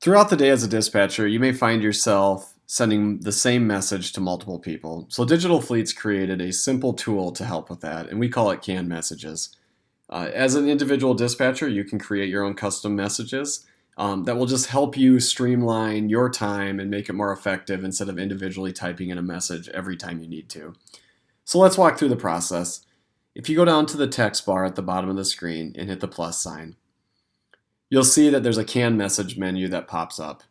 Throughout the day as a dispatcher, you may find yourself sending the same message to multiple people. So Digital Fleet's created a simple tool to help with that, and we call it canned messages. As an individual dispatcher, you can create your own custom messages that will just help you streamline your time and make it more effective instead of individually typing in a message every time you need to. So let's walk through the process. If you go down to the text bar at the bottom of the screen and hit the plus sign, you'll see that there's a canned message menu that pops up.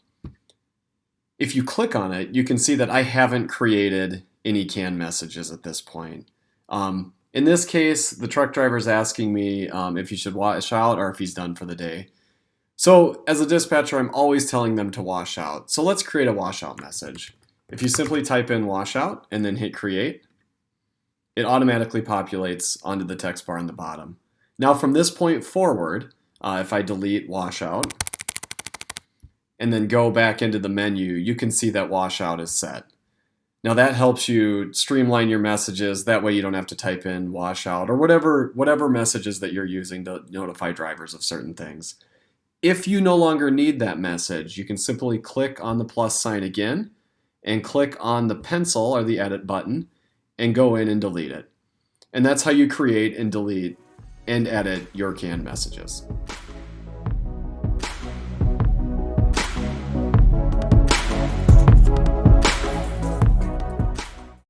If you click on it, you can see that I haven't created any canned messages at this point. In this case, the truck driver is asking me if he should wash out or if he's done for the day. So as a dispatcher, I'm always telling them to wash out. So let's create a washout message. If you simply type in washout and then hit create, it automatically populates onto the text bar on the bottom. Now from this point forward, if I delete washout and then go back into the menu, you can see that washout is set. Now that helps you streamline your messages. That way you don't have to type in washout or whatever messages that you're using to notify drivers of certain things. If you no longer need that message, you can simply click on the plus sign again and click on the pencil or the edit button and go in and delete it. And that's how you create and delete and edit your canned messages.